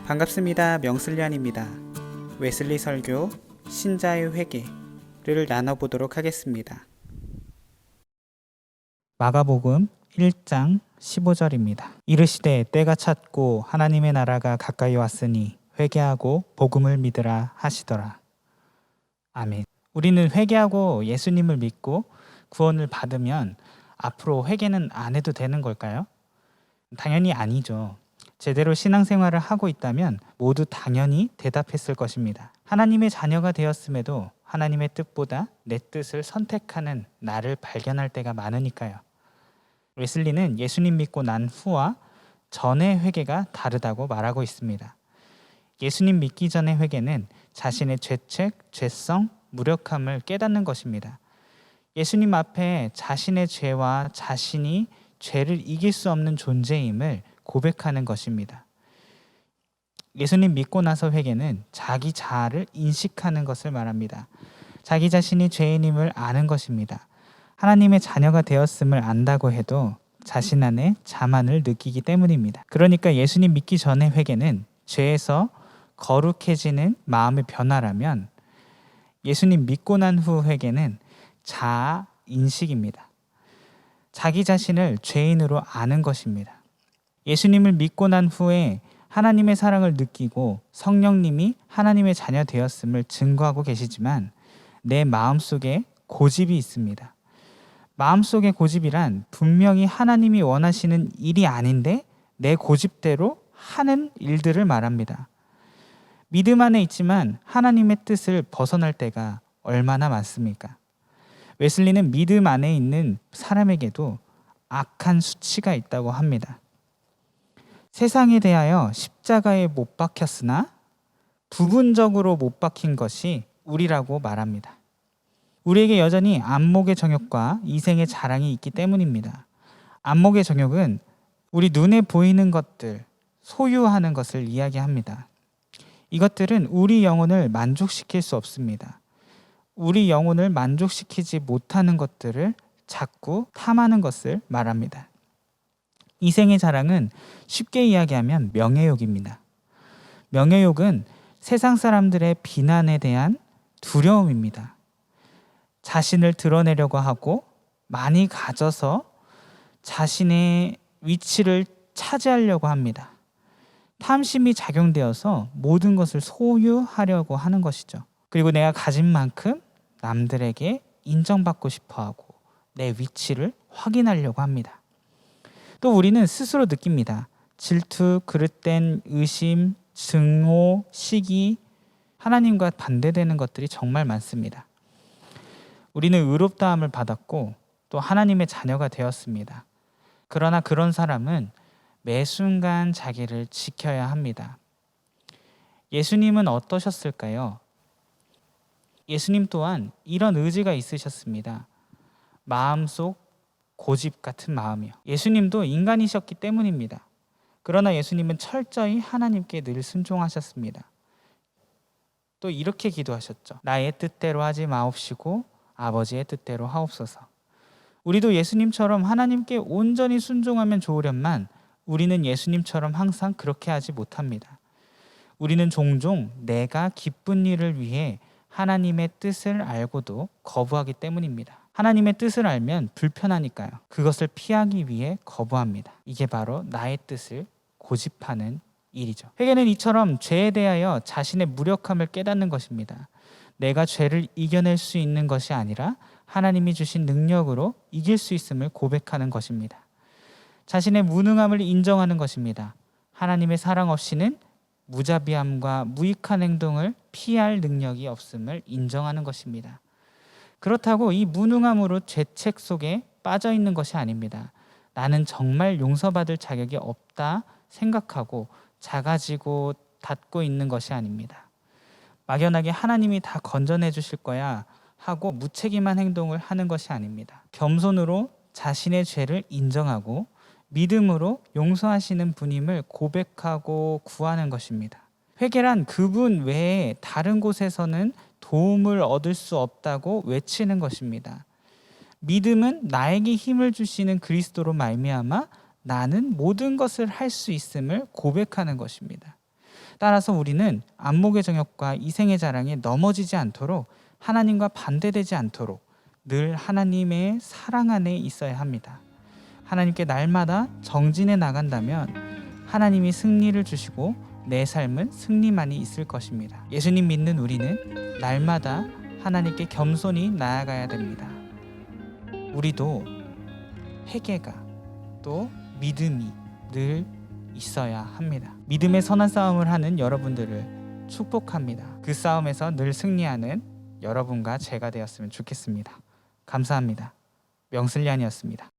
반갑습니다. 명슬련입니다. 웨슬리 설교 신자의 회개를 나눠보도록 하겠습니다. 마가복음 1장 15절입니다. 이르시되 때가 찼고 하나님의 나라가 가까이 왔으니 회개하고 복음을 믿으라 하시더라. 아멘. 우리는 회개하고 예수님을 믿고 구원을 받으면 앞으로 회개는 안 해도 되는 걸까요? 당연히 아니죠. 제대로 신앙생활을 하고 있다면 모두 당연히 대답했을 것입니다. 하나님의 자녀가 되었음에도 하나님의 뜻보다 내 뜻을 선택하는 나를 발견할 때가 많으니까요. 웨슬리는 예수님 믿고 난 후와 전의 회개가 다르다고 말하고 있습니다. 예수님 믿기 전의 회개는 자신의 죄책, 죄성, 무력함을 깨닫는 것입니다. 예수님 앞에 자신의 죄와 자신이 죄를 이길 수 없는 존재임을 고백하는 것입니다. 예수님 믿고 나서 회개는 자기 자아를 인식하는 것을 말합니다. 자기 자신이 죄인임을 아는 것입니다. 하나님의 자녀가 되었음을 안다고 해도 자신 안에 자만을 느끼기 때문입니다. 그러니까 예수님 믿기 전의 회개는 죄에서 거룩해지는 마음의 변화라면 예수님 믿고 난 후 회개는 자아 인식입니다. 자기 자신을 죄인으로 아는 것입니다. 예수님을 믿고 난 후에 하나님의 사랑을 느끼고 성령님이 하나님의 자녀 되었음을 증거하고 계시지만 내 마음속에 고집이 있습니다. 마음속의 고집이란 분명히 하나님이 원하시는 일이 아닌데 내 고집대로 하는 일들을 말합니다. 믿음 안에 있지만 하나님의 뜻을 벗어날 때가 얼마나 많습니까? 웨슬리는 믿음 안에 있는 사람에게도 악한 수치가 있다고 합니다. 세상에 대하여 십자가에 못 박혔으나 부분적으로 못 박힌 것이 우리라고 말합니다. 우리에게 여전히 안목의 정욕과 이생의 자랑이 있기 때문입니다. 안목의 정욕은 우리 눈에 보이는 것들, 소유하는 것을 이야기합니다. 이것들은 우리 영혼을 만족시킬 수 없습니다. 우리 영혼을 만족시키지 못하는 것들을 자꾸 탐하는 것을 말합니다. 이생의 자랑은 쉽게 이야기하면 명예욕입니다. 명예욕은 세상 사람들의 비난에 대한 두려움입니다. 자신을 드러내려고 하고 많이 가져서 자신의 위치를 차지하려고 합니다. 탐심이 작용되어서 모든 것을 소유하려고 하는 것이죠. 그리고 내가 가진 만큼 남들에게 인정받고 싶어하고 내 위치를 확인하려고 합니다. 또 우리는 스스로 느낍니다. 질투, 그릇된 의심, 증오, 시기, 하나님과 반대되는 것들이 정말 많습니다. 우리는 의롭다함을 받았고 또 하나님의 자녀가 되었습니다. 그러나 그런 사람은 매 순간 자기를 지켜야 합니다. 예수님은 어떠셨을까요? 예수님 또한 이런 의지가 있으셨습니다. 마음속 고집 같은 마음이요. 예수님도 인간이셨기 때문입니다. 그러나 예수님은 철저히 하나님께 늘 순종하셨습니다. 또 이렇게 기도하셨죠. 나의 뜻대로 하지 마옵시고 아버지의 뜻대로 하옵소서. 우리도 예수님처럼 하나님께 온전히 순종하면 좋으련만 우리는 예수님처럼 항상 그렇게 하지 못합니다. 우리는 종종 내가 기쁜 일을 위해 하나님의 뜻을 알고도 거부하기 때문입니다. 하나님의 뜻을 알면 불편하니까요. 그것을 피하기 위해 거부합니다. 이게 바로 나의 뜻을 고집하는 일이죠. 회개는 이처럼 죄에 대하여 자신의 무력함을 깨닫는 것입니다. 내가 죄를 이겨낼 수 있는 것이 아니라 하나님이 주신 능력으로 이길 수 있음을 고백하는 것입니다. 자신의 무능함을 인정하는 것입니다. 하나님의 사랑 없이는 무자비함과 무익한 행동을 피할 능력이 없음을 인정하는 것입니다. 그렇다고 이 무능함으로 죄책 속에 빠져 있는 것이 아닙니다. 나는 정말 용서받을 자격이 없다 생각하고 작아지고 닫고 있는 것이 아닙니다. 막연하게 하나님이 다 건져내 주실 거야 하고 무책임한 행동을 하는 것이 아닙니다. 겸손으로 자신의 죄를 인정하고 믿음으로 용서하시는 분임을 고백하고 구하는 것입니다. 회개란 그분 외에 다른 곳에서는 도움을 얻을 수 없다고 외치는 것입니다. 믿음은 나에게 힘을 주시는 그리스도로 말미암아 나는 모든 것을 할 수 있음을 고백하는 것입니다. 따라서 우리는 안목의 정욕과 이생의 자랑에 넘어지지 않도록, 하나님과 반대되지 않도록 늘 하나님의 사랑 안에 있어야 합니다. 하나님께 날마다 정진해 나간다면 하나님이 승리를 주시고 내 삶은 승리만이 있을 것입니다. 예수님 믿는 우리는 날마다 하나님께 겸손히 나아가야 됩니다. 우리도 회개가 또 믿음이 늘 있어야 합니다. 믿음의 선한 싸움을 하는 여러분들을 축복합니다. 그 싸움에서 늘 승리하는 여러분과 제가 되었으면 좋겠습니다. 감사합니다. 명슬리안이었습니다.